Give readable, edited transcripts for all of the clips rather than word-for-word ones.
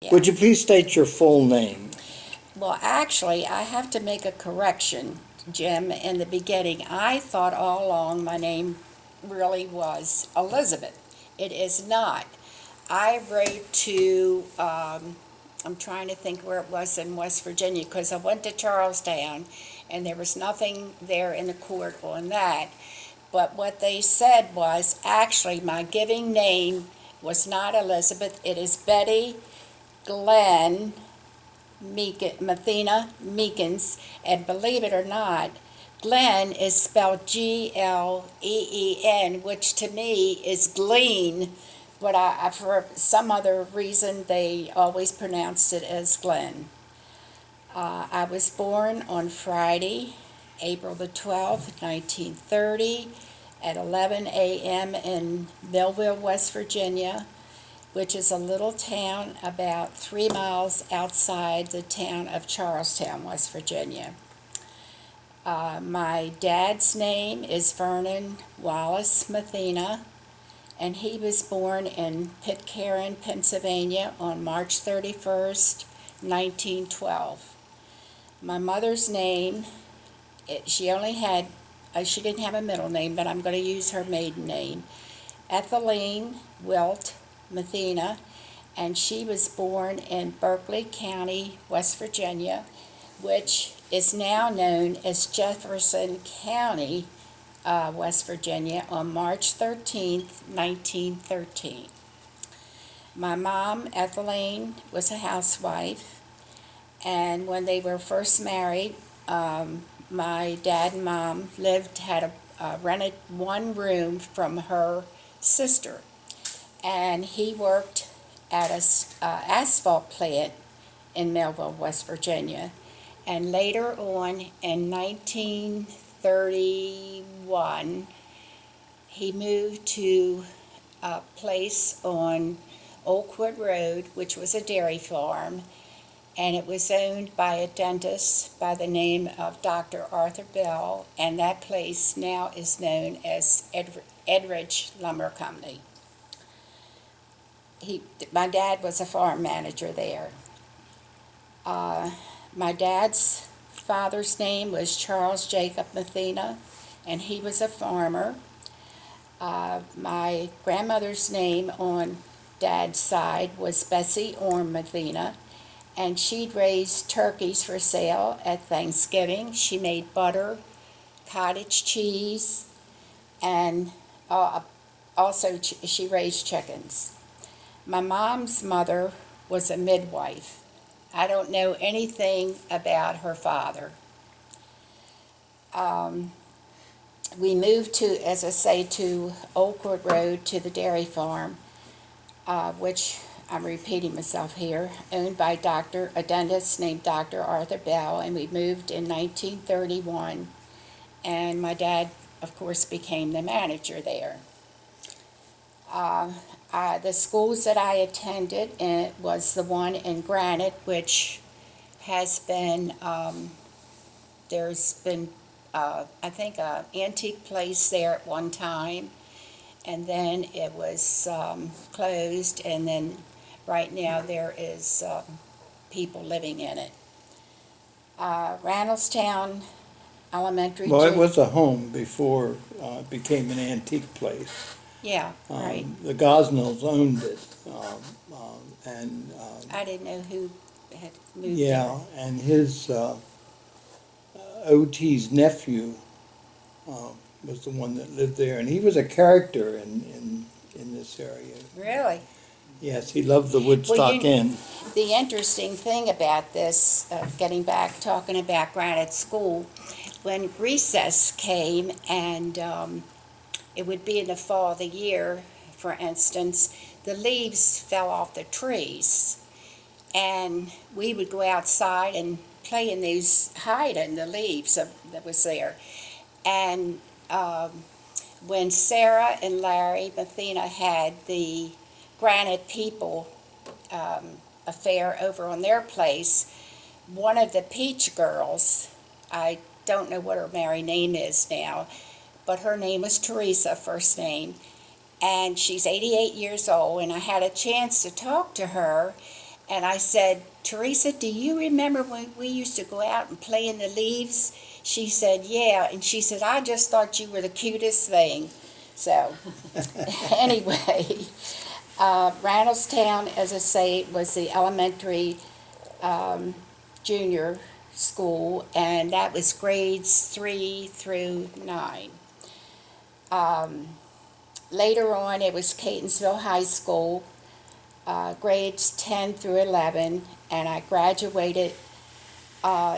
Yeah. Would you please state your full name? Well, actually, I have to make a correction, Jim. In the beginning, I thought all along my name really was Elizabeth. It is not. I wrote to, I'm trying to think where it was in West Virginia, because I went to Charlestown, and there was nothing there in the court on that. But what they said was, actually, my giving name was not Elizabeth. It is Betty Glenn Mathena Meekins, and believe it or not, Glenn is spelled Gleen, which to me is Glean, but for some other reason they always pronounced it as Glenn. I was born on Friday, April the 12th, 1930, at 11 a.m. in Millville, West Virginia, which is a little town about 3 miles outside the town of Charlestown, West Virginia. My dad's name is Vernon Wallace Mathena, and he was born in Pitcairn, Pennsylvania on March 31st, 1912. My mother's name, she didn't have a middle name, but I'm going to use her maiden name, Ethelene Wilt Mathena, and she was born in Berkeley County, West Virginia, which is now known as Jefferson County, West Virginia, on March 13th, 1913. My mom, Ethelene, was a housewife, and when they were first married, my dad and mom rented one room from her sister, and he worked at a asphalt plant in Melville, West Virginia. And later on, in 1931, he moved to a place on Oakwood Road, which was a dairy farm, and it was owned by a dentist by the name of Dr. Arthur Bell, and that place now is known as Edridge Lumber Company. My dad was a farm manager there. My dad's father's name was Charles Jacob Mathena, and he was a farmer. My grandmother's name on dad's side was Bessie Orm Mathena, and she'd raised turkeys for sale at Thanksgiving. She made butter, cottage cheese, and also she raised chickens. My mom's mother was a midwife. I don't know anything about her father. We moved to, as I say, to Oakwood Road, to the dairy farm, which I'm repeating myself here, owned by a dentist named Dr. Arthur Bell, and we moved in 1931, and my dad, of course, became the manager there. The schools that I attended was the one in Granite, which has been, there's been, I think, an antique place there at one time, and then it was closed, and then right now there is people living in it. Randallstown Elementary. Well, it was a home before it became an antique place. Yeah, right. The Gosnells owned it, and I didn't know who had moved yeah, and his OT's nephew was the one that lived there, and he was a character in this area. there. Really? Yes, he loved the Woodstock Inn. The interesting thing about this, getting back, talking about Granite School, when recess came and it would be in the fall of the year, for instance, the leaves fell off the trees. And we would go outside and play in these, hide in the leaves that was there. And when Sarah and Larry Mathena had the Granite People affair over on their place, one of the Peach girls, I don't know what her married name is now, but her name was Teresa, first name, and she's 88 years old, and I had a chance to talk to her, And I said, Teresa, do you remember when we used to go out and play in the leaves? She said, yeah. And she said, I just thought you were the cutest thing. So, anyway, Randallstown, as I say, was the elementary junior school, and that was grades 3 through 9. Later on, it was Catonsville High School, grades 10 through 11, and I graduated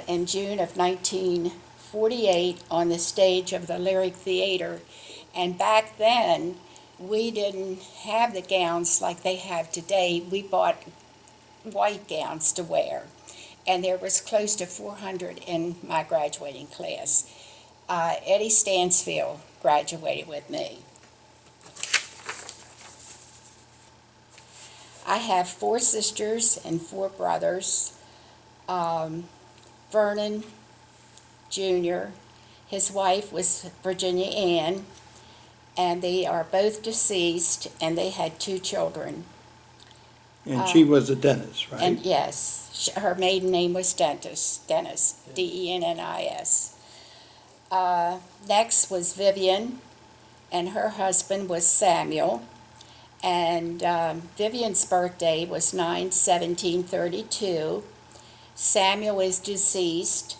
in June of 1948 on the stage of the Lyric Theater. And back then, we didn't have the gowns like they have today. We bought white gowns to wear, and there was close to 400 in my graduating class. Eddie Stansfield graduated with me. I have 4 sisters and 4 brothers. Vernon Jr., his wife was Virginia Ann, and they are both deceased, and they had 2 children. And she was a dentist, right? And yes, her maiden name was Dennis, Dennis. Next was Vivian, and her husband was Samuel. And Vivian's birthday was 9/17/32. Samuel is deceased,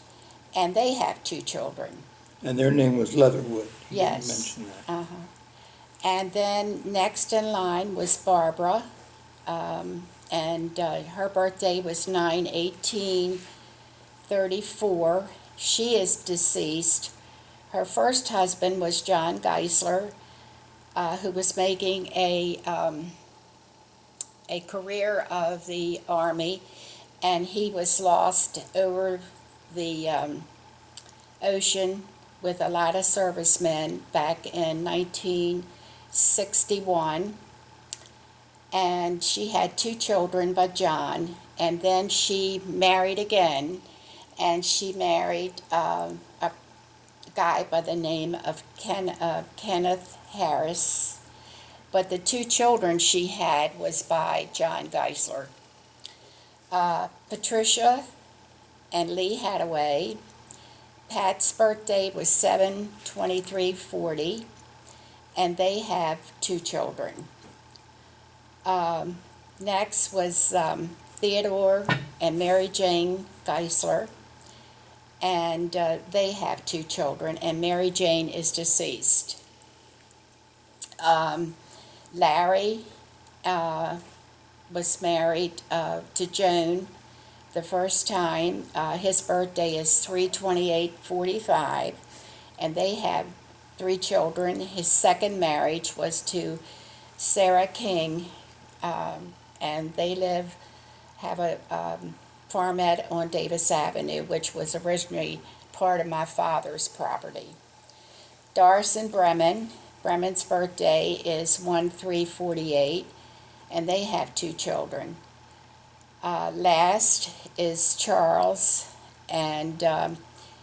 and they have 2 children. And their name was Leatherwood. You didn't Yes. mention that. And then next in line was Barbara, and her birthday was 9/18/34. She is deceased. Her first husband was John Geisler, who was making a career of the Army, and he was lost over the ocean with a lot of servicemen back in 1961. And she had 2 children by John, and then she married again, and she married a guy by the name of Kenneth Harris. But the 2 children she had was by John Geisler. Patricia and Lee Hadaway. Pat's birthday was 7/23/40, and they have 2 children. Next was Theodore and Mary Jane Geisler, and they have 2 children, and Mary Jane is deceased. Larry was married to Joan the first time. His birthday is 3/28/45, and they have 3 children. His second marriage was to Sarah King, and they have a farmette on Davis Avenue, which was originally part of my father's property. Doris and Bremen's birthday is 1/3/48, and they have 2 children. Last is Charles, and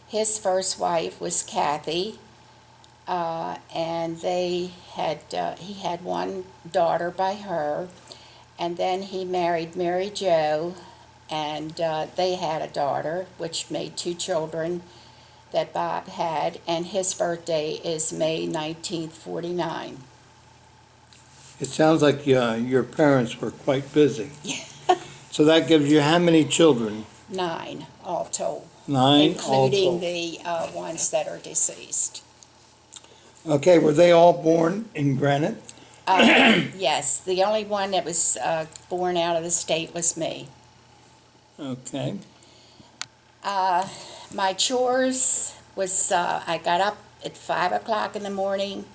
his first wife was Kathy, and he had 1 daughter by her, and then he married Mary Jo, and they had a daughter, which made 2 children that Bob had, and his birthday is May 19/49. It sounds like your parents were quite busy. So that gives you how many children? 9 all told, 9 all including told. the ones that are deceased. Okay, were they all born in Granite? Yes, the only one that was born out of the state was me. Okay. My chores was I got up at 5 o'clock in the morning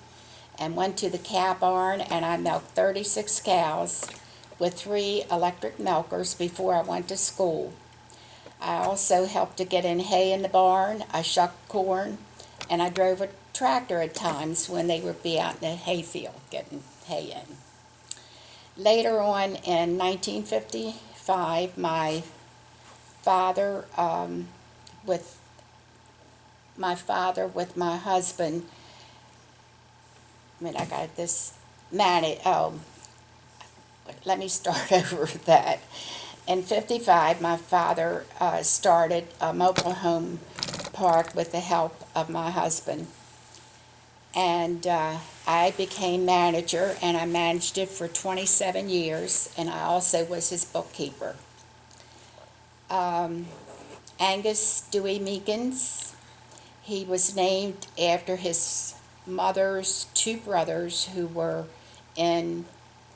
and went to the cow barn, and I milked 36 cows with 3 electric milkers before I went to school. I also helped to get in hay in the barn. I shucked corn, and I drove a tractor at times when they would be out in the hayfield getting hay in. Later on in 1955, my father with my husband, I got this let me start over that. In 55, my father started a mobile home park with the help of my husband. And I became manager, and I managed it for 27 years, and I also was his bookkeeper. Angus Dewey Meekins, he was named after his mother's two brothers who were in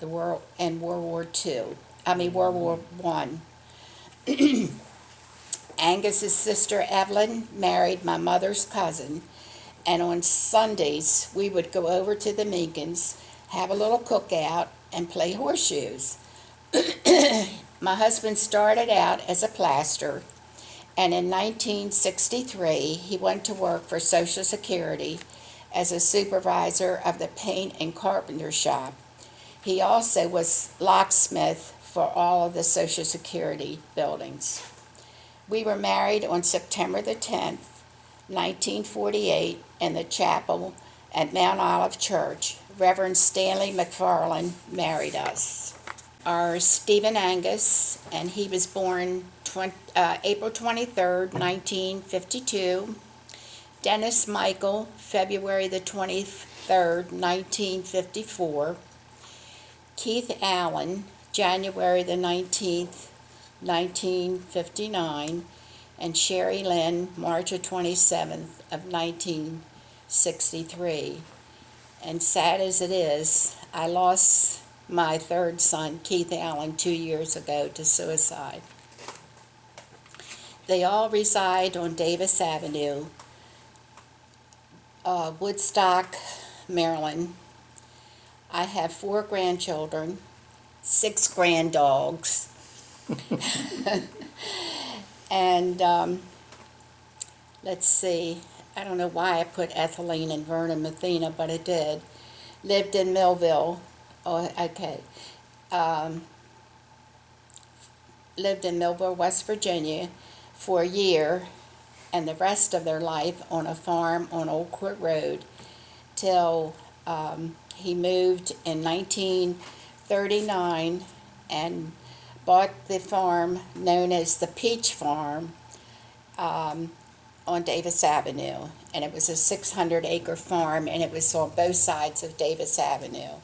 World War II. I mean World War One. Angus's sister Evelyn married my mother's cousin, and on Sundays we would go over to the Meekins, have a little cookout, and play horseshoes. My husband started out as a plasterer, and in 1963 he went to work for Social Security as a supervisor of the paint and carpenter shop. He also was locksmith for all of the Social Security buildings. We were married on September the 10th, 1948, in the chapel at Mount Olive Church. Reverend Stanley McFarland married us. Our Stephen Angus, and he was born April 23rd, 1952. Dennis Michael, February the 23rd, 1954. Keith Allen, January the 19th, 1959, and Sherry Lynn, March the 27th of 1963. And sad as it is, I lost my third son, Keith Allen, 2 years ago to suicide. They all reside on Davis Avenue, Woodstock, Maryland. I have 4 grandchildren, 6 granddogs. And let's see, I don't know why I put Ethelene and Vernon Mathena, but I did. Lived in Millville. Oh, okay. Lived in Millville, West Virginia for a year, and the rest of their life on a farm on Old Court Road till he moved in 1939 and bought the farm known as the Peach Farm on Davis Avenue. And it was a 600-acre farm, and it was on both sides of Davis Avenue.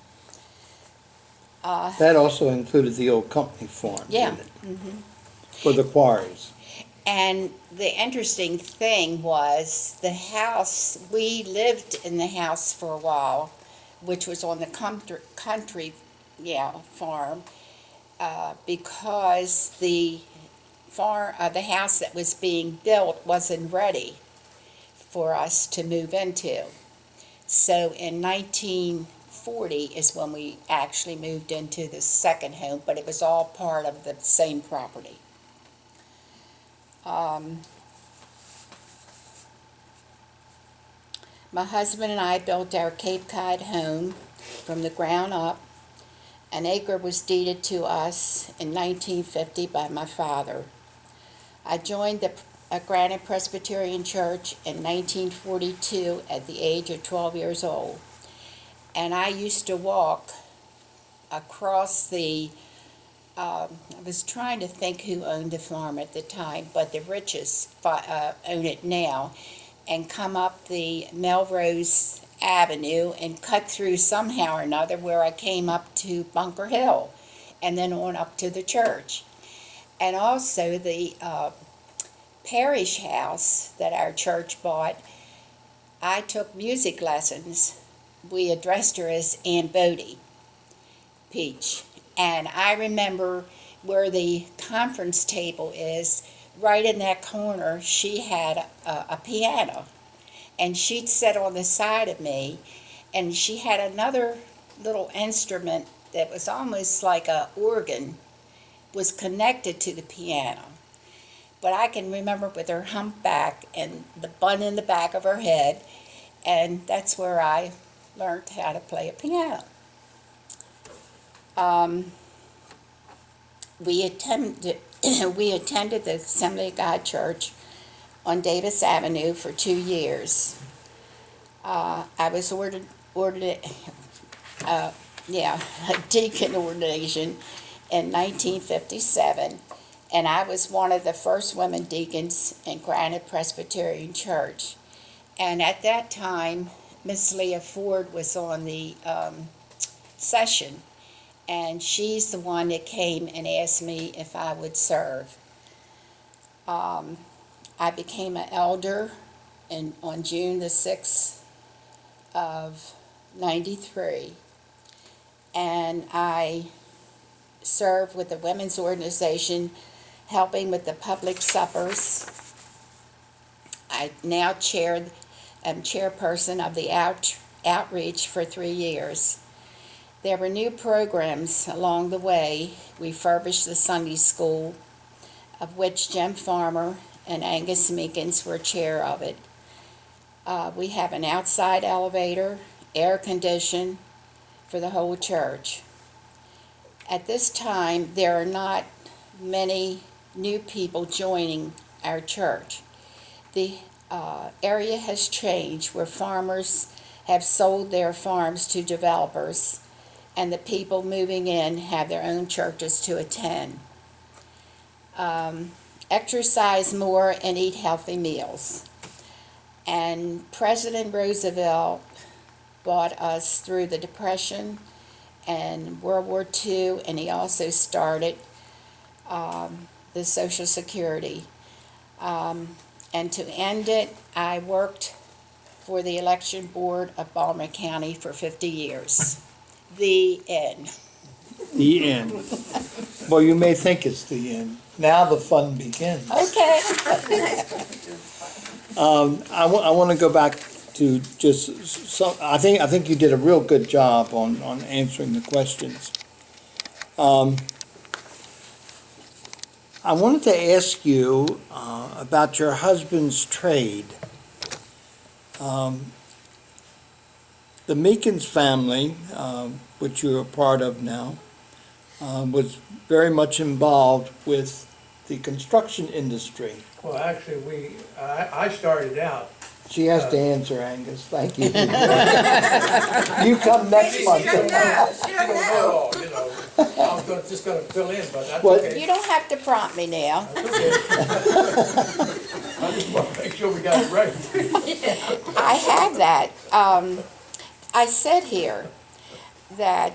That also included the old company farm, Yeah. didn't it? For the quarries. And the interesting thing was the house, we lived in the house for a while, which was on the country farm, because the house that was being built wasn't ready for us to move into. So in 1940 is when we actually moved into the second home, but it was all part of the same property. My husband and I built our Cape Cod home from the ground up. An acre was deeded to us in 1950 by my father. I joined the Granite Presbyterian Church in 1942 at the age of 12 years old. And I used to walk across I was trying to think who owned the farm at the time, but the Riches own it now, and come up the Melrose Avenue and cut through somehow or another where I came up to Bunker Hill and then on up to the church. And also the parish house that our church bought, I took music lessons. We addressed her as Aunt Bodie Peach. And I remember where the conference table is, right in that corner, she had a piano. And she'd sit on the side of me, and she had another little instrument that was almost like a organ, was connected to the piano. But I can remember with her humpback and the bun in the back of her head, and that's where I learned how to play a piano. We attended the Assembly of God Church on Davis Avenue for 2 years. I was ordered a deacon ordination in 1957, And I was one of the first women deacons in Granite Presbyterian Church. And at that time, Miss Leah Ford was on the session, and she's the one that came and asked me if I would serve. I became an elder on June the 6th of 93, and I served with the women's organization helping with the public suppers. I now am chairperson of the outreach for 3 years. There were new programs along the way. We refurbished the Sunday school, of which Jim Farmer and Angus Meekins were chair of it. We have an outside elevator, air conditioned for the whole church. At this time, there are not many new people joining our church. The area has changed where farmers have sold their farms to developers, and the people moving in have their own churches to attend. Exercise more and eat healthy meals. And President Roosevelt brought us through the Depression and World War II, and he also started the Social Security. And to end it, I worked for the election board of Baltimore County for 50 years. The end. The end. Well, you may think it's the end. Now the fun begins. Okay. I want to go back to just some. I think you did a real good job on answering the questions. I wanted to ask you about your husband's trade. The Meekins family, which you're a part of now, was very much involved with the construction industry. Well, actually, I started out. She has to answer, Angus, thank you. You come next month. She don't know, you know, I'm just gonna fill in, but that's What? okay. You don't have to prompt me now. That's okay. I just wanna make sure we got it right. I have that. I said here that,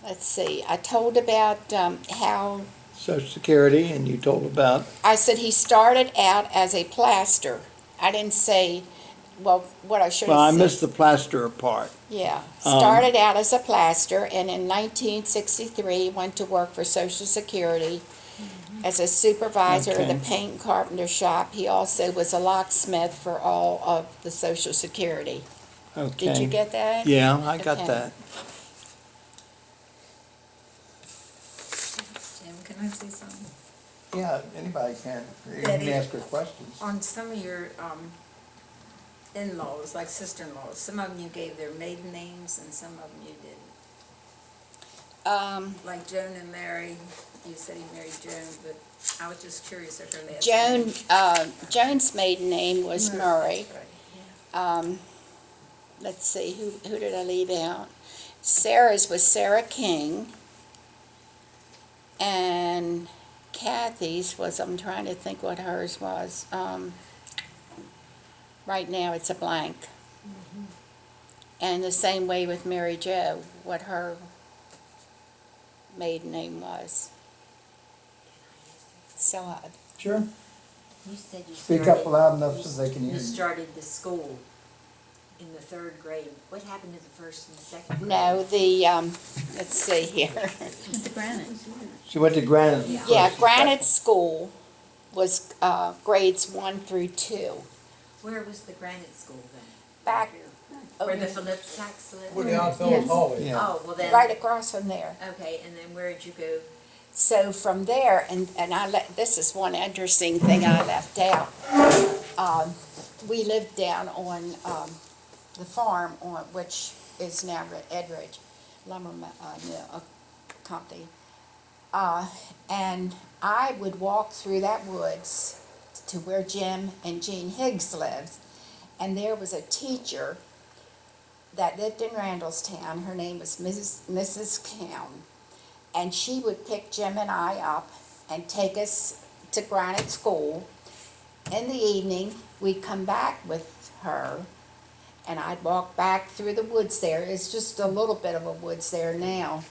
let's see, I told about how, Social Security, and you told about, I said he started out as a plaster. I didn't say, well, what I should have well, said. I missed the plaster part. Yeah, started out as a plaster, and in 1963 went to work for Social Security as a supervisor of the Okay. paint and carpenter shop. He also was a locksmith for all of the Social Security. Okay. Did you get that? Yeah, I got Okay. that. Jim, can I say something? Yeah, anybody can. You Betty. can ask her questions. On some of your in-laws, like sister-in-laws, some of them you gave their maiden names and some of them you didn't. Like Joan and Mary, you said he married Joan, but I was just curious of her last name. Joan's maiden name was Murray. Right, yeah. Let's see, who did I leave out? Sarah's was Sarah King. And Kathy's was, I'm trying to think what hers was. Right now it's a blank. And the same way with Mary Jo, what her maiden name was. So, Sure. You said you Speak started. up loud enough so they can hear You you. started the school in the 3rd grade. What happened to the 1st and 2nd grade? no, let's see here. The Granite. She went to Granite. Yeah, Granite School was grades 1 through 2. Where was the Granite School then? Back, Where the Phillips Sachs lived? Where the Oddfellows hallway. Yeah. Oh, well then. right across from there. Okay, and then where did you go? So from there, and this is one interesting thing I left out. We lived down on the farm, which is now Edridge Lumber Company. And I would walk through that woods to where Jim and Jean Higgs lives. And there was a teacher that lived in Randallstown. Her name was Mrs. Cown. and she would pick Jim and I up and take us to Granite School. In the evening, we'd come back with her, and I'd walk back through the woods there. It's just a little bit of a woods there now.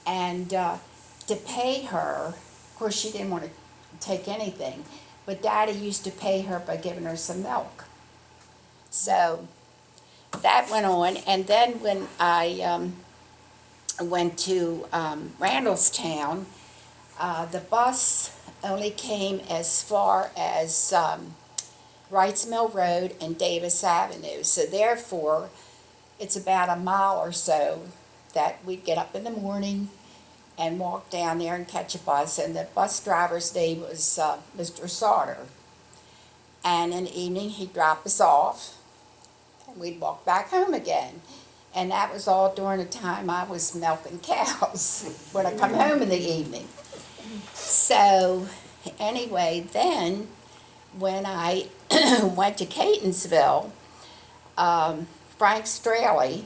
And to pay her, of course, she didn't want to take anything, but Daddy used to pay her by giving her some milk. So that went on, and then when I went to Randallstown, the bus only came as far as Wrights Mill Road and Davis Avenue. So therefore, it's about a mile or so that we'd get up in the morning and walk down there and catch a bus. And the bus driver's name was Mr. Sauter. And in the evening, he'd drop us off, and we'd walk back home again. And that was all during the time I was milking cows when I come home in the evening. So anyway, then when I went to Catonsville, Frank Straley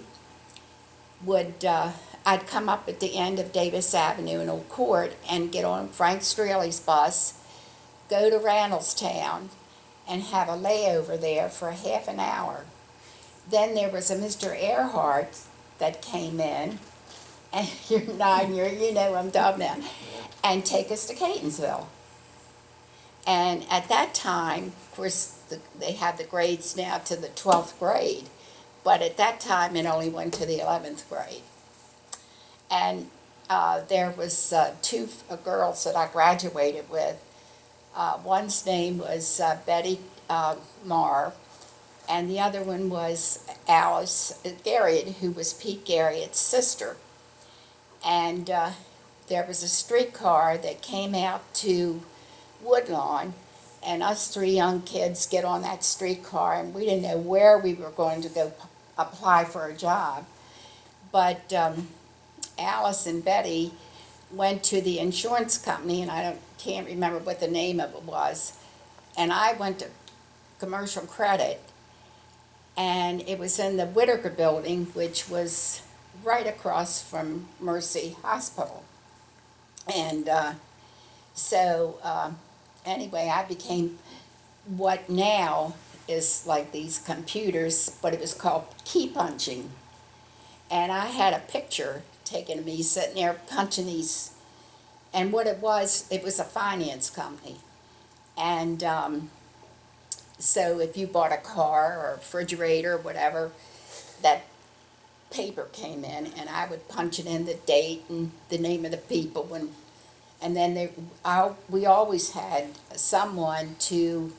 would, I'd come up at the end of Davis Avenue in Old Court and get on Frank Straley's bus, go to Randallstown, and have a layover there for a half an hour. Then there was a Mr. Earhart that came in, and you're 9 years, you know what I'm talking about, and take us to Catonsville. And at that time, of course, they have the grades now to the 12th grade, but at that time it only went to the 11th grade. And there was two girls that I graduated with. One's name was Betty Marr, and the other one was Alice Garriott, who was Pete Garriott's sister. And there was a streetcar that came out to Woodlawn, and us three young kids get on that streetcar, and we didn't know where we were going to go apply for a job. But Alice and Betty went to the insurance company, and can't remember what the name of it was, and I went to Commercial Credit, and it was in the Whitaker building, which was right across from Mercy Hospital. And anyway, I became what now is like these computers, but it was called key punching. And I had a picture taken of me sitting there punching these, and what it was a finance company. And so if you bought a car or a refrigerator or whatever, that paper came in, and I would punch it in, the date and the name of the people, and then we always had someone to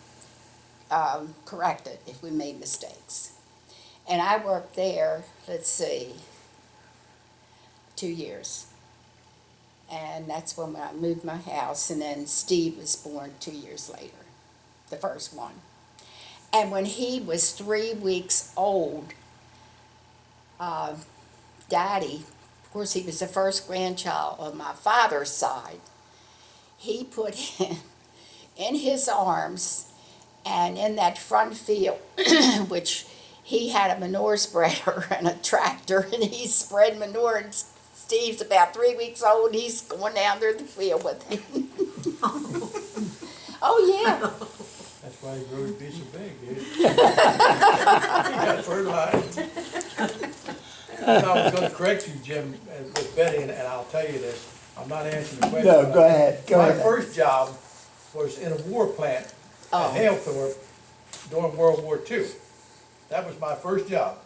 correct it if we made mistakes. And I worked there, 2 years. And that's when I moved my house, and then Steve was born 2 years later, the first one. And when he was 3 weeks old, Daddy, of course he was the first grandchild on my father's side, he put him in his arms, and in that front field, which he had a manure spreader and a tractor, and he spread manure, and Steve's about 3 weeks old, and he's going down there the field with him. Oh, yeah. That's why he grew to be so big, dude. He got fertilized. I was gonna correct you, Jim, with Betty, and I'll tell you this, I'm not answering the question. No, go ahead, go My ahead. first job was in a war plant at Halethorpe during World War II. That was my first job,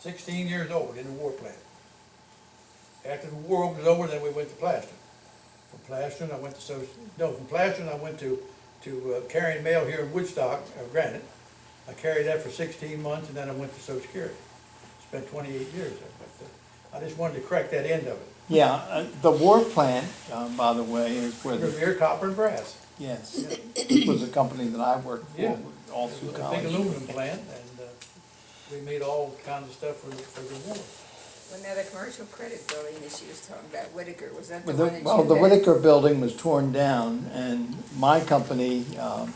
16 years old in a war plant. After the war was over, then we went to Plastron. From Plastron, I went to carrying mail here in Woodstock, Granite. I carried that for 16 months, and then I went to Social Security. Spent 28 years there, but I just wanted to correct that end of it. Yeah, the war plant, by the way, is where Revere Copper and Brass. yes, it was a company that I worked for Yeah. all It through was a big college. aluminum plant, and we made all kinds of stuff for the war. Well, now the commercial credit building that she was talking about, Whitaker, was that the Well, one that you Well, the had? Whitaker building was torn down, and my company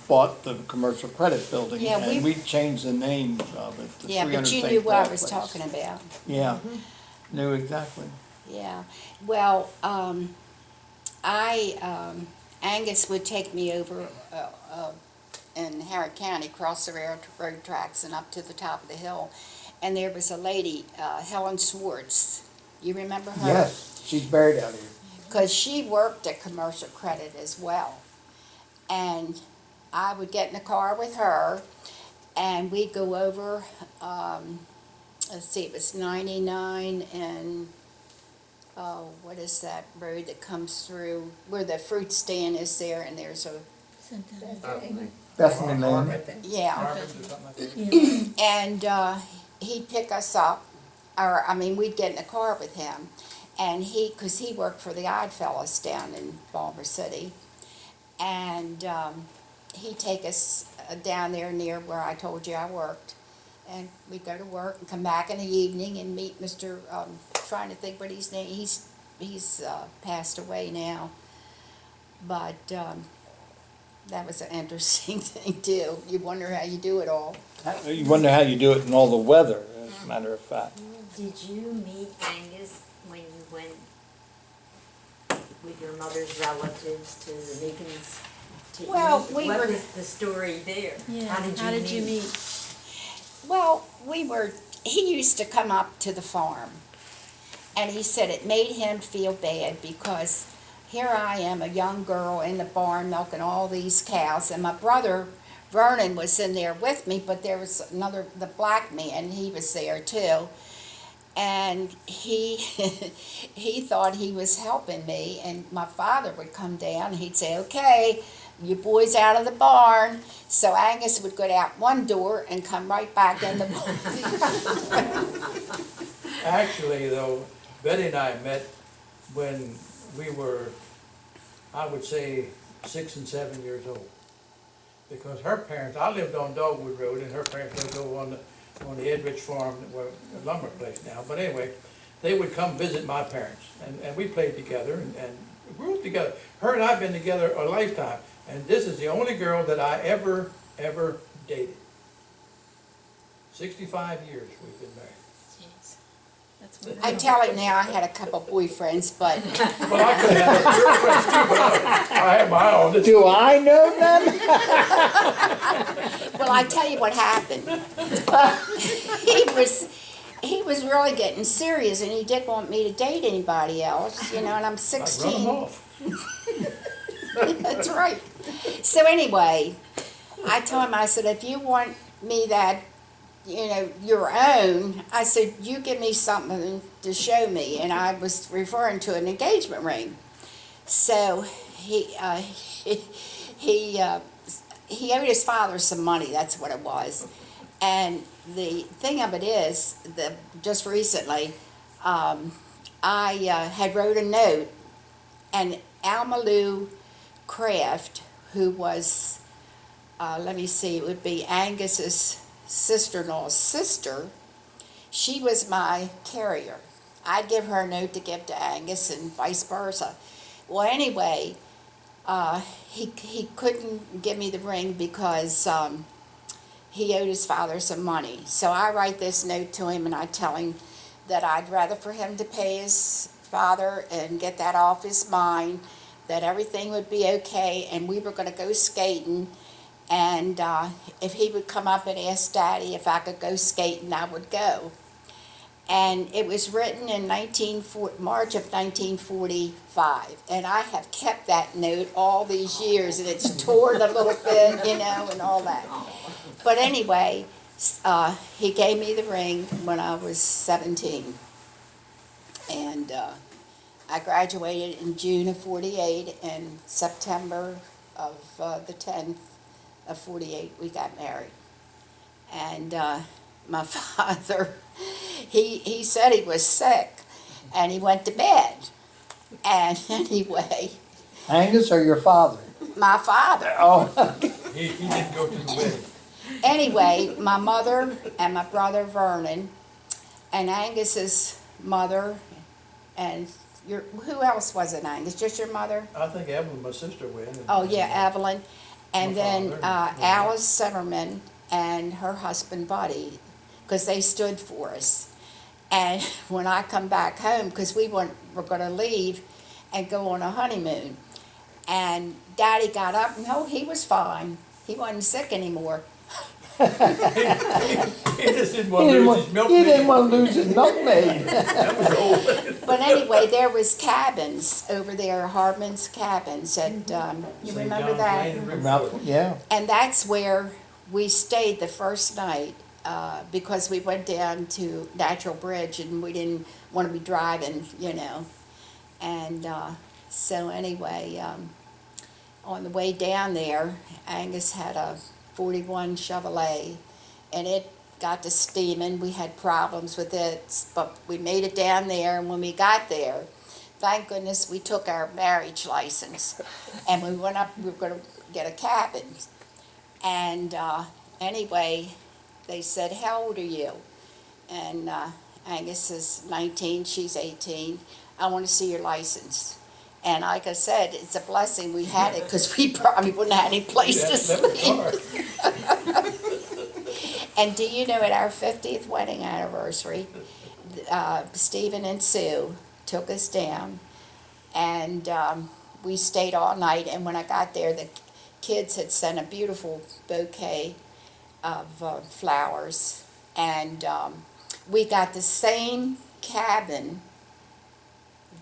bought the commercial credit building, Yeah, and we changed the name of it to 300 Yeah, but you St. knew what I Paul was Place. talking about. Yeah, knew exactly. Yeah, well, Angus would take me over, in Harris County, across the railroad tracks and up to the top of the hill. And there was a lady, Helen Swartz. You remember her? Yes, she's buried out here. Because she worked at Commercial Credit as well. And I would get in the car with her, and we'd go over, let's see, it was 99 and, oh, what is that road that comes through, where the fruit stand is there, and there's a, Bethany Lane. yeah. Marvin's or something like that. And he'd pick us up, or, I mean, we'd get in the car with him. And because he worked for the Odd Fellows down in Balmer City. And he'd take us down there near where I told you I worked. And we'd go to work and come back in the evening and meet Mr., trying to think what his name, he's passed away now. But that was an interesting thing too. You wonder how you do it all. You wonder how you do it in all the weather, as a matter of fact. Did you meet Angus when you went with your mother's relatives to the Meekins? Well, we What were- was the story there? Yeah, How did you meet? Well, he used to come up to the farm, and he said it made him feel bad because here I am, a young girl in the barn milking all these cows, and my brother Vernon was in there with me, but there was the black man, he was there too. And he he thought he was helping me, and my father would come down and he'd say, okay, you boys out of the barn. So Angus would go out one door and come right back in the barn. Actually, though, Betty and I met when we were, I would say, 6 and 7 years old. Because her parents, I lived on Dogwood Road, and her parents lived over on the Edrich farm, where a lumber place now. But anyway, they would come visit my parents, and we played together and grew up together. Her and I have been together a lifetime, and this is the only girl that I ever dated. 65 years we've been married. Jeez. That's I tell it now, I had a couple boyfriends, but Well, I could have had girlfriends too, but I had my own. Do I know them? well, I tell you what happened. He was really getting serious, and he didn't want me to date anybody else, and I'm I'd run them 16. off. That's right. So anyway, I told him, I said, if you want me that, your own, I said, you give me something to show me. And I was referring to an engagement ring. So he owed his father some money, that's what it was. And the thing of it is, just recently, I had wrote a note, and Alma Lou Kraft, who was, let me see, it would be Angus's sister-in-law's sister, she was my carrier. I'd give her a note to give to Angus and vice versa. Well, anyway, he couldn't give me the ring because he owed his father some money. So I write this note to him, and I tell him that I'd rather for him to pay his father and get that off his mind, that everything would be okay, and we were going to go skating. And if he would come up and ask Daddy if I could go skating, I would go. And it was written in March of 1945. And I have kept that note all these years, and it's torn a little bit, and all that. But anyway, he gave me the ring when I was 17. And I graduated in June of 48, and September of the 10th of 48, we got married. And my father, he said he was sick, and he went to bed. And anyway, Angus or your father? my father, Oh, He didn't go to the wedding. anyway, my mother and my brother Vernon, and Angus's mother, and who else was it, Angus? Just your mother? I think Evelyn, my sister, went. Oh, yeah, Evelyn. And My then father. Alice Zimmerman and her husband Buddy, because they stood for us. And when I come back home, because were gonna leave and go on a honeymoon, and Daddy got up, no, he was fine. He wasn't sick anymore. He just didn't want He to didn't lose want, his milk. he didn't want to lose his milkmaid. That was the whole thing. But anyway, there was cabins over there, Hardman's Cabins, and, you St. remember John's that? Lane and River. Yeah, And that's where we stayed the first night, because we went down to Natural Bridge and we didn't want to be driving, you know. And so anyway, on the way down there, Angus had a 41 Chevrolet, and it got to steaming. We had problems with it, but we made it down there, and when we got there, thank goodness we took our marriage license, and we went up, we were going to get a cabin. And anyway, they said, how old are you? And Angus is 19, she's 18. I want to see your license. And like I said, it's a blessing we had it, because we probably wouldn't have any place to That was sleep. hard. And do you know, at our 50th wedding anniversary, Stephen and Sue took us down, and we stayed all night. And when I got there, the kids had sent a beautiful bouquet of flowers, and we got the same cabin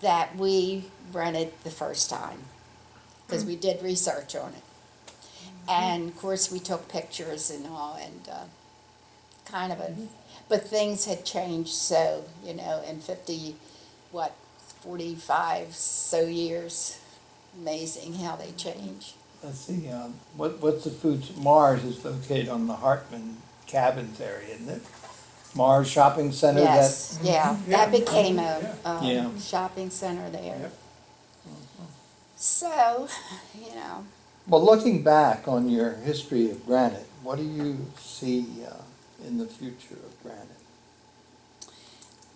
that we rented the first time, because we did research on it. And of course, we took pictures and all, and kind of a, but things had changed, so, you know, in 45 so years, amazing how they change. let's see, what's the food, Mars is located on the Hartman Cabins area, isn't it? Mars Shopping Center, that, Yes, yeah, that became Yeah. a shopping center there. Yep. So, you know, well, looking back on your history of Granite, what do you see in the future of Granite?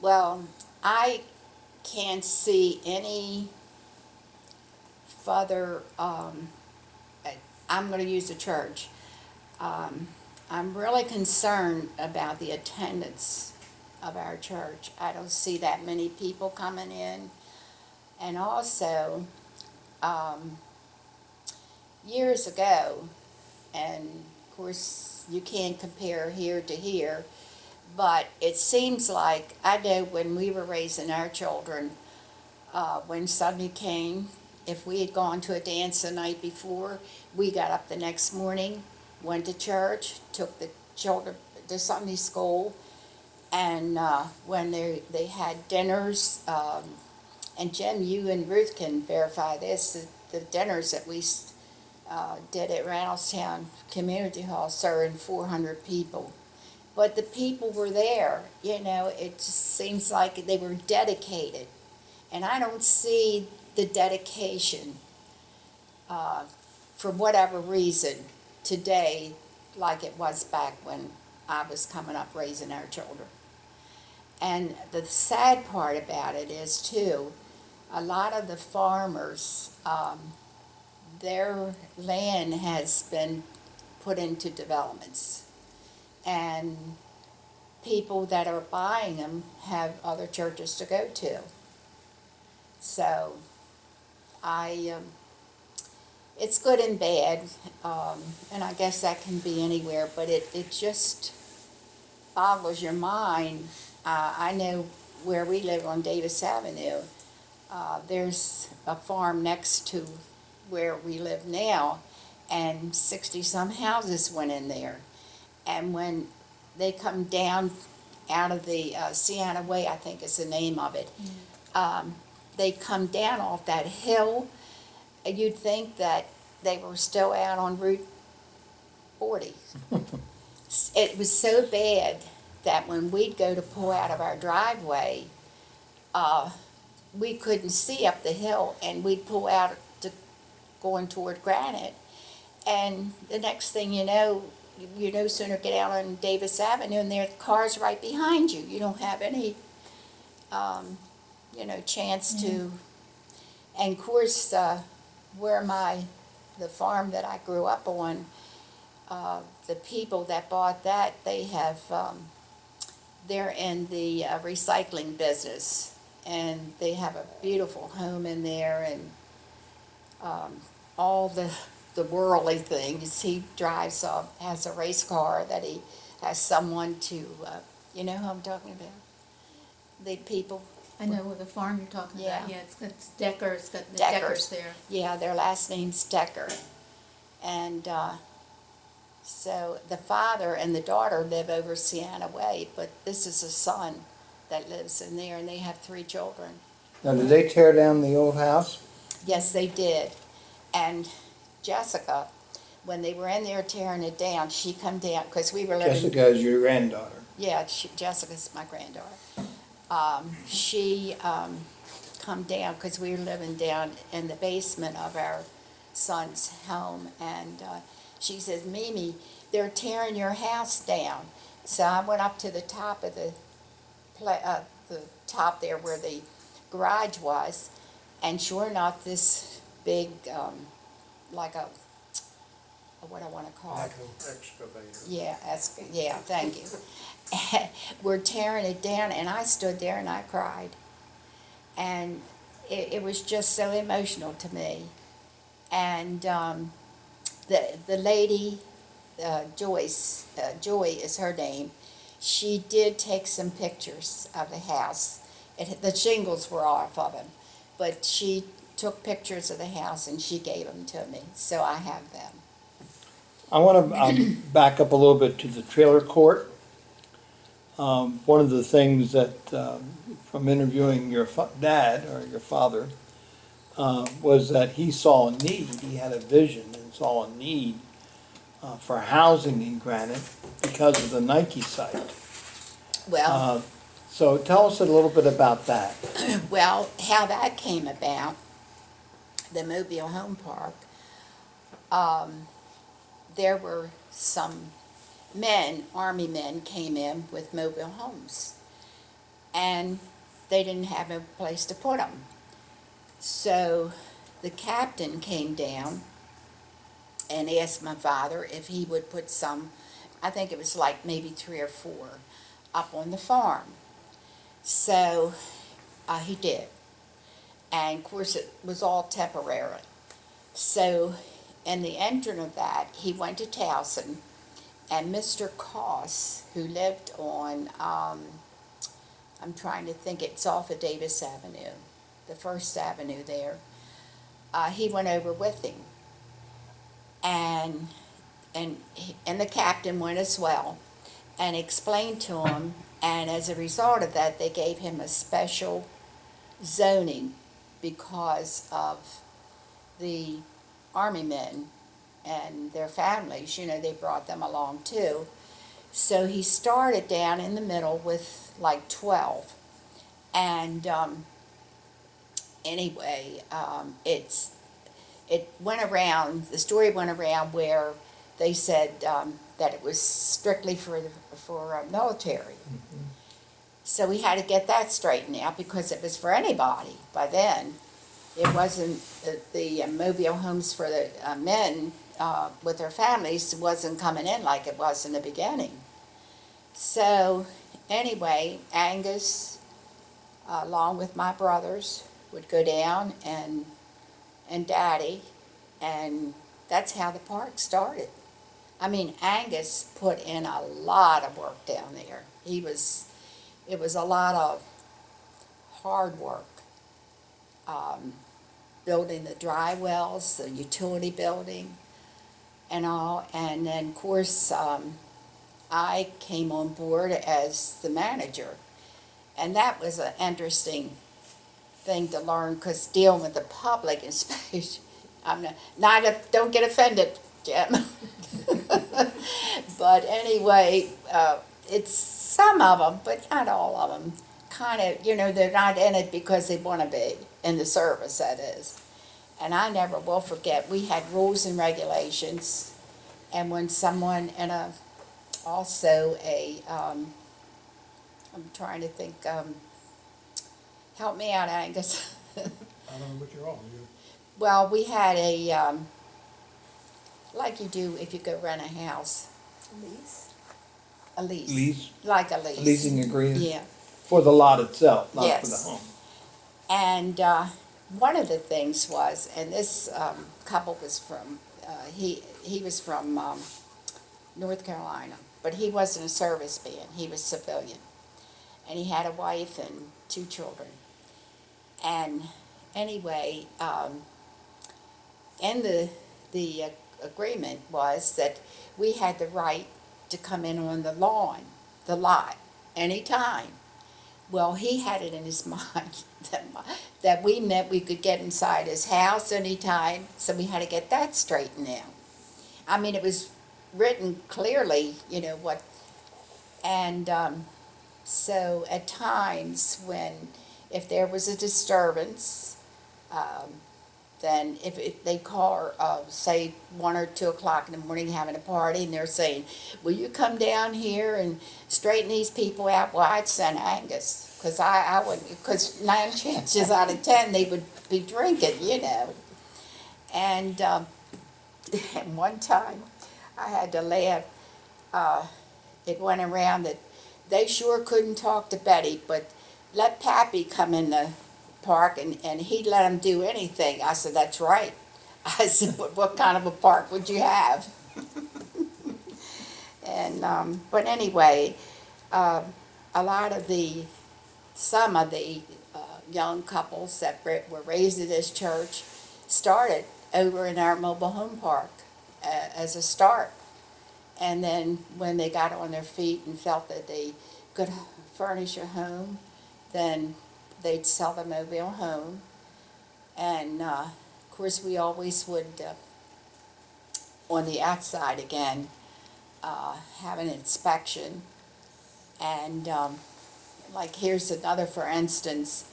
well, I can't see any further, I'm gonna use the church. I'm really concerned about the attendance of our church. I don't see that many people coming in. And also, years ago, and of course, you can't compare here to here, but it seems like, I know when we were raising our children, when Sunday came, if we had gone to a dance the night before, we got up the next morning, went to church, took the children to Sunday school, and when they had dinners, and Jim, you and Ruth can verify this, the dinners that we did at Reynoldstown Community Hall serving 400 people. But the people were there, you know, it just seems like they were dedicated. And I don't see the dedication, for whatever reason, today like it was back when I was coming up raising our children. And the sad part about it is, too, a lot of the farmers, their land has been put into developments. And people that are buying them have other churches to go to. So it's good and bad, and I guess that can be anywhere, but it just boggles your mind. I know where we live on Davis Avenue, there's a farm next to where we live now, and 60-some houses went in there. And when they come down out of the Sienna Way, I think is the name of it, they come down off that hill, and you'd think that they were still out on Route 40. It was so bad that when we'd go to pull out of our driveway, we couldn't see up the hill, and we'd pull out to going toward Granite, and the next thing you know no sooner get out on Davis Avenue, and there are cars right behind you. You don't have any, chance to. And of course, where the farm that I grew up on, the people that bought that, they have they're in the recycling business, and they have a beautiful home in there, and all the worldly things. He drives has a race car that he has someone to, you know who I'm talking about? The people, I know with the farm you're talking Yeah. about, yeah, it's Decker, it's got the Deckers. Deckers there. yeah, their last name's Decker. And so the father and the daughter live over Sienna Way, but this is a son that lives in there, and they have 3 children. Now, did they tear down the old house? Yes, they did. And Jessica, when they were in there tearing it down, she come down, because we were living. Jessica is your granddaughter. Yeah, Jessica's my granddaughter. She come down, because we were living down in the basement of our son's home, and she says, Mimi, they're tearing your house down. So I went up to the top of the top there where the garage was, and sure enough, this big, like a, what I want to call it. Excavator. Yeah, thank you. We're tearing it down, and I stood there and I cried. And it was just so emotional to me. And the lady, Joyce, Joy is her name, she did take some pictures of the house. The shingles were off of them, but she took pictures of the house and she gave them to me, so I have them. I want to back up a little bit to the trailer court. One of the things that, from interviewing your dad or your father, was that he saw a need, he had a vision and saw a need for housing in Granite because of the Nike site. Well, So tell us a little bit about that. well, how that came about, the Mobile Home Park, there were some men, Army men, came in with mobile homes, and they didn't have a place to put them. So the captain came down and asked my father if he would put some, I think it was like maybe 3 or 4, up on the farm. So he did. And of course it was all temporary. So in the entrance of that, he went to Towson, and Mr. Koss, who lived on, I'm trying to think, it's off of Davis Avenue, the First Avenue there, he went over with him. And the captain went as well, and explained to him, and as a result of that, they gave him a special zoning because of the Army men and their families, they brought them along too. So he started down in the middle with like 12. And anyway, it went around, the story went around where they said that it was strictly for military. Mm-hmm. So we had to get that straightened out because it was for anybody by then. It wasn't, the mobile homes for the men with their families wasn't coming in like it was in the beginning. So anyway, Angus, along with my brothers, would go down and Daddy, and that's how the park started. I mean, Angus put in a lot of work down there. It was a lot of hard work. Building the dry wells, the utility building, and all. And then, of course, I came on board as the manager. And that was an interesting thing to learn, because dealing with the public, especially, don't get offended, Jim. But anyway, it's some of them, but not all of them, kind of, they're not in it because they want to be, in the service, that is. And I never will forget, we had rules and regulations, and when someone, and also I'm trying to think, help me out, Angus. I don't know what you're on. Well, we had a, like you do if you go rent a house. Lease? A lease. Lease? Like a lease. Leasing agreement? Yeah. For the lot itself, not for the Yes. home? And one of the things was, and this couple was from, he was from North Carolina, but he wasn't a serviceman, he was civilian. And he had a wife and 2 children. And anyway, and the agreement was that we had the right to come in on the lawn, the lot, anytime. Well, he had it in his mind that we meant we could get inside his house anytime, so we had to get that straightened out. I mean, it was written clearly, you know, what, and so at times when, if there was a disturbance, then if they call, say, 1 or 2 o'clock in the morning having a party, and they're saying, will you come down here and straighten these people out? Well, I'd send Angus, because I wouldn't, because 9 chances out of 10 they would be drinking, you know. And and one time I had to laugh. It went around that they sure couldn't talk to Betty, but let Pappy come in the park and he'd let him do anything. I said, that's right. I said, but what kind of a park would you have? And, but anyway, a lot of some of the young couples that were raised in this church started over in our mobile home park as a start. And then when they got on their feet and felt that they could furnish a home, then they'd sell the mobile home. And of course, we always would, on the outside again, have an inspection. And like here's another, for instance,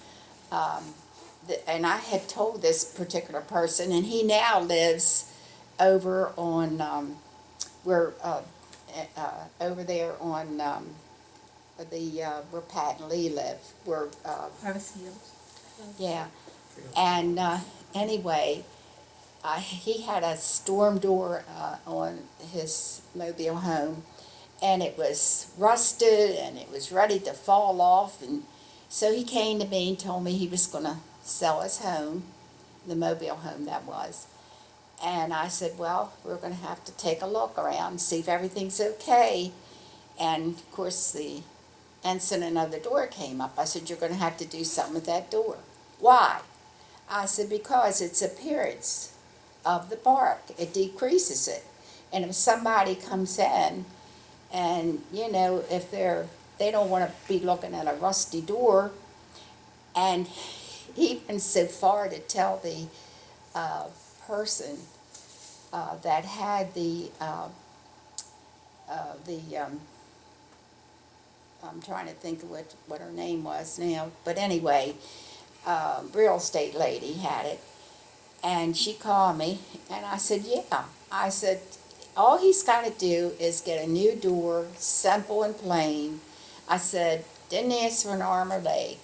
and I had told this particular person, and he now lives over on, over there on where Pat and Lee live. Where, Harvest Fields. yeah. And anyway, he had a storm door on his mobile home, and it was rusted and it was ready to fall off. And so he came to me and told me he was going to sell his home, the mobile home that was. And I said, well, we're going to have to take a look around and see if everything's okay. And of course, the incident of the door came up. I said, you're going to have to do something with that door. Why? I said, because its appearance of the park, it decreases it. And if somebody comes in and, you know, if they don't want to be looking at a rusty door, and he went so far to tell the person that had I'm trying to think of what her name was now, but anyway, real estate lady had it, and she called me, and I said, yeah. I said, all he's got to do is get a new door, simple and plain. I said, didn't ask for an arm or leg.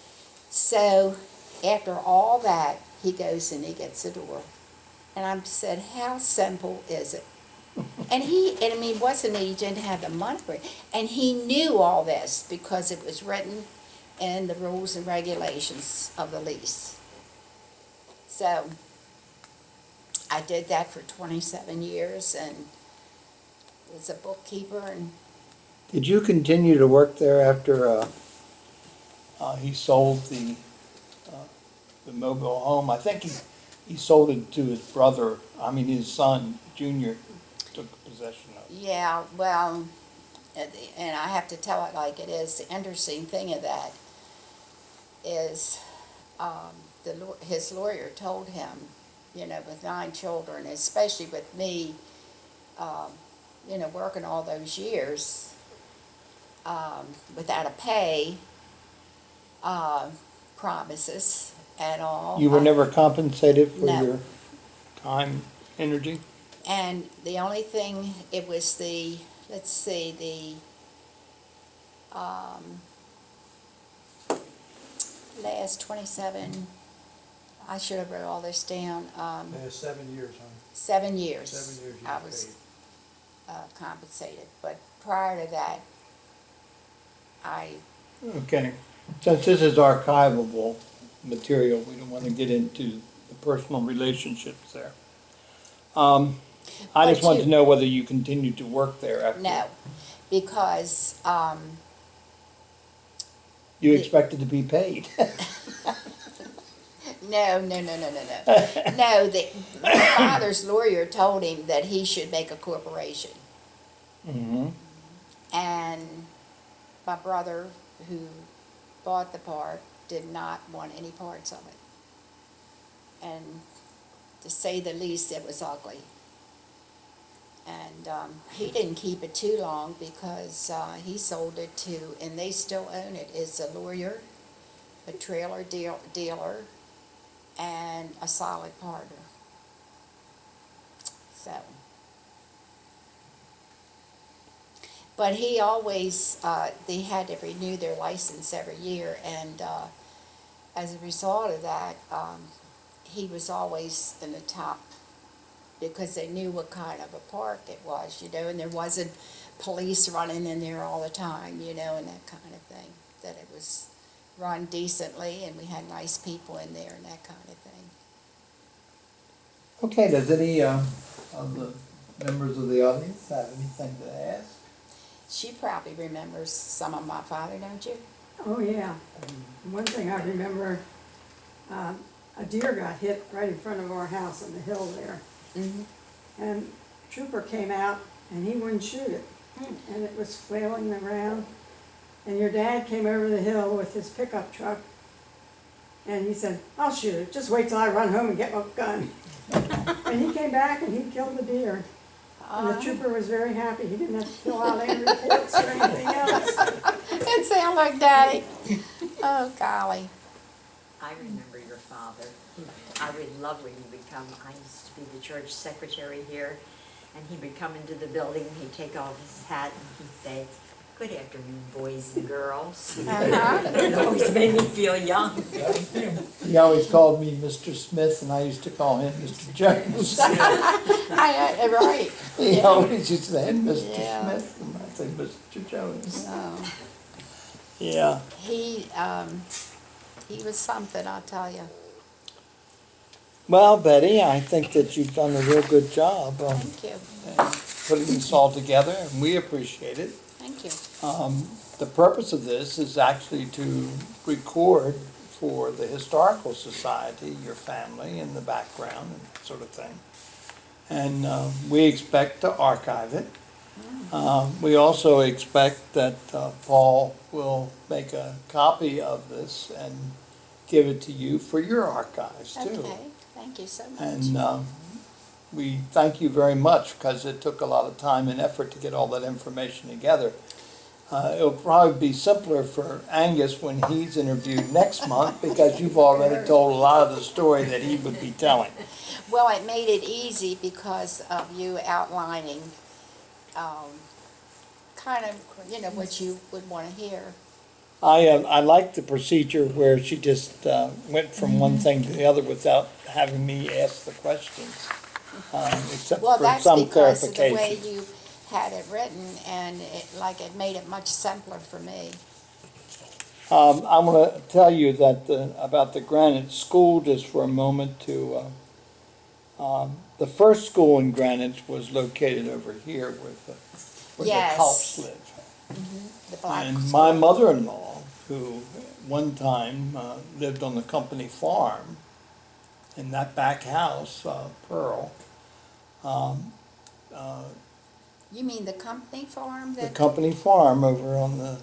So after all that, he goes and he gets a door. And I said, how simple is it? And I mean, wasn't he didn't have the money for it. And he knew all this because it was written in the rules and regulations of the lease. So I did that for 27 years and was a bookkeeper. And Did you continue to work there after he sold the mobile home? I think he sold it to his brother, his son, Junior, took possession of it. yeah, well, and I have to tell it like it is. The interesting thing of that is his lawyer told him, you know, with 9 children, especially with me, you know, working all those years without a pay, promises at all. You were never compensated for No. your time, energy? And the only thing, it was let's see, last 27, I should have wrote all this down, That's 7 years, huh? 7 years. 7 years you I were was paid. compensated, but prior to that, Okay, since this is archivable material, we don't want to get into the personal relationships there. I just But wanted to you- know whether you continued to work there after. No, because, You expected to be paid. no, no, no, no, no, no. No, my father's lawyer told him that he should make a corporation. Mm-hmm. And my brother, who bought the park, did not want any parts of it. And to say the least, it was ugly. And he didn't keep it too long because he sold it to, and they still own it, is a lawyer, a trailer dealer, and a solid partner. So. But he always, they had to renew their license every year, and as a result of that, he was always in the top because they knew what kind of a park it was, and there wasn't police running in there all the time, and that kind of thing. That it was run decently, and we had nice people in there and that kind of thing. Okay, does any of the members of the audience have anything to ask? She probably remembers some of my father, don't you? Oh, yeah. One thing I remember, a deer got hit right in front of our house on the hill there. Mm-hmm. And a trooper came out and he wouldn't shoot it. And it was flailing around. And your dad came over the hill with his pickup truck. And he said, "I'll shoot it. Just wait till I run home and get my gun." And he came back and he killed the deer. And the trooper was very happy. He didn't have to fill out any reports or anything else. It sounded like Daddy. Oh, golly. I remember your father. I would love when he would come. I used to be the church secretary here, and he would come into the building, he'd take off his hat, and he'd say, "Good afternoon, boys and girls." Uh-huh. It always made me feel young. That was him. He always called me Mr. Smith, and I used to call him Mr. Jones. Right. He always used to say, Mr. Yeah. Smith, and I'd say, Mr. Jones. Oh, Yeah. he was something, I'll tell you. Well, Betty, I think that you've done a real good job Thank you. putting this all together, and we appreciate it. Thank you. The purpose of this is actually to record for the Historical Society, your family and the background and that sort of thing. And we expect to archive it. We also expect that Paul will make a copy of this and give it to you for your archives too. Okay, thank you so much. And we thank you very much because it took a lot of time and effort to get all that information together. It'll probably be simpler for Angus when he's interviewed next month because you've already told a lot of the story that he would be telling. Well, it made it easy because of you outlining kind of, what you would want to hear. I like the procedure where she just went from one thing to the other without having me ask the questions, except Well, for that's some because of the way clarification. you had it written, and it made it much simpler for me. I'm going to tell you that about the Granite School just for a moment. The first school in Granite was located over here where Yes. the Culps live. The black And school. my mother-in-law, who one time lived on the company farm, in that back house, Pearl, You mean the company farm the that? company farm over on the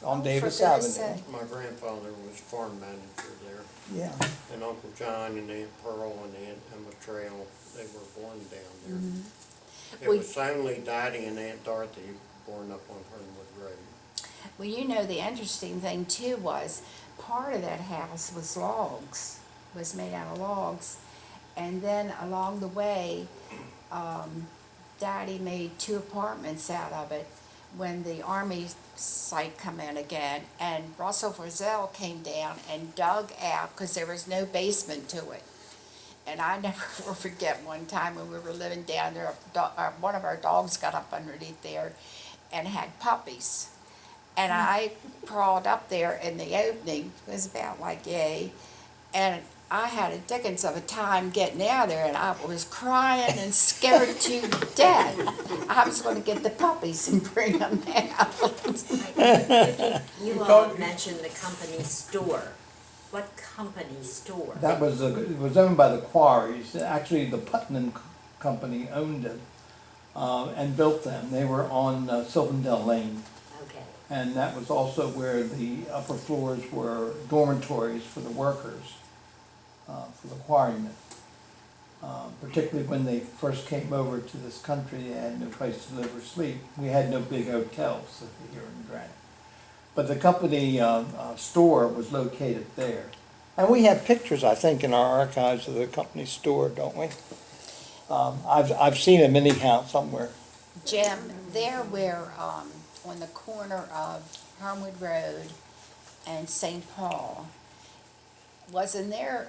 on Oh, Davis for goodness Avenue. sake. My grandfather was farm manager there, Yeah. and Uncle John and Aunt Pearl and Aunt Emma Trail, they were born down there. It We- was Simon Dottie and Aunt Dorothy born up on Hernwood Road. Well, the interesting thing too was, part of that house was was made out of logs. And then along the way, Daddy made 2 apartments out of it when the Army site come in again. And Russell Frizzell came down and dug out, because there was no basement to it. And I never will forget one time when we were living down there, one of our dogs got up underneath there and had puppies. And I crawled up there in the opening, it was about like yay, and I had a dickens of a time getting out of there, and I was crying and scared to death. I was gonna get the puppies and bring them out. You all mentioned the company store. What company store? That was, it was owned by the quarries. Actually, the Putnam Company owned it, and built them. They were on Sylvandale Lane. Okay. And that was also where the upper floors were dormitories for the workers, for the quarrymen. Particularly when they first came over to this country, they had no place to live or sleep. We had no big hotels here in Granite. But the company store was located there. And we have pictures, I think, in our archives of the company store, don't we? I've seen them anyhow somewhere. Jim, there where, on the corner of Hermwood Road and St. Paul, wasn't there,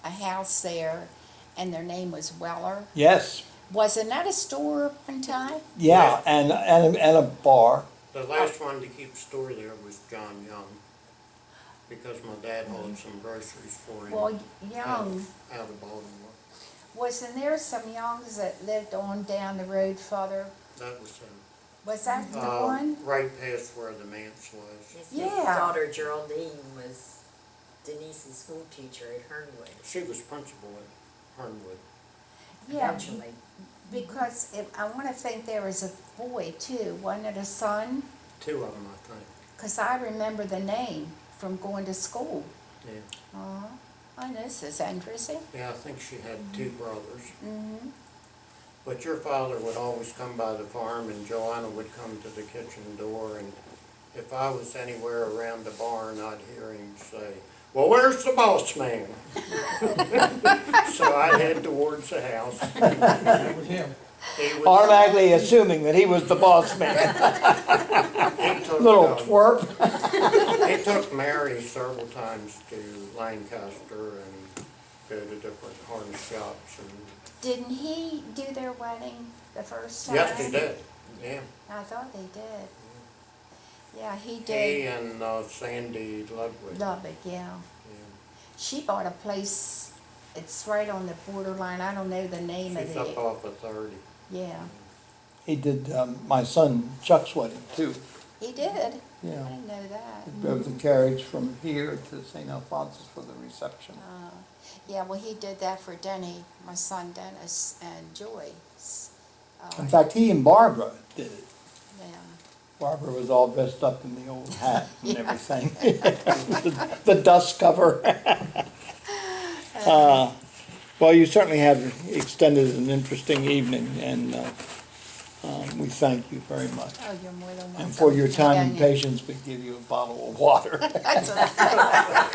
a house there, and their name was Weller? Yes, Wasn't that a store one time? yeah, and a bar. The last one to keep store there was John Young, because my dad hauled some groceries for him. Well, Young, Out of Baltimore. wasn't there some Youngs that lived on down the road further? That was him. Was that the one? Right past where the manse was. His Yeah. daughter Geraldine was Denise's school teacher at Hernwood. She was principal at Hernwood. Yeah, Eventually. because I want to think there was a boy too, wasn't it a son? Two of them, I think. Because I remember the name from going to school. Yeah. Oh, this is interesting. Yeah, I think she had two brothers. Mm-hmm. But your father would always come by the farm, and Joanna would come to the kitchen door, and if I was anywhere around the barn, I'd hear him say, "Well, where's the boss man?" So I'd head towards the house. That was him. He would- Automatically assuming that he was the boss man. he took, Little twerp. He took Mary several times to Lancaster and go to different harness shops. And Didn't he do their wedding the first time? yes, he did. Yeah, I thought they did. Yeah, he he did. and Sandy Ludwig. Lubbock, yeah. Yeah. She bought a place, it's right on the borderline, I don't know the name of She's it. up off of 30. Yeah, He did my son Chuck's wedding too. he did. I Yeah. didn't know that. He drove the carriage from here to St. Alphonsus for the reception. Yeah, well, he did that for Denny, my son Dennis, and Joyce. In fact, he and Barbara did it. Yeah. Barbara was all dressed up in the old hat and Yeah. everything. The dust cover. Well, you certainly have extended an interesting evening, and we thank you very much. Oh, you're more than welcome. And for your time and Yeah, yeah. patience, we give you a bottle of water. That's all right.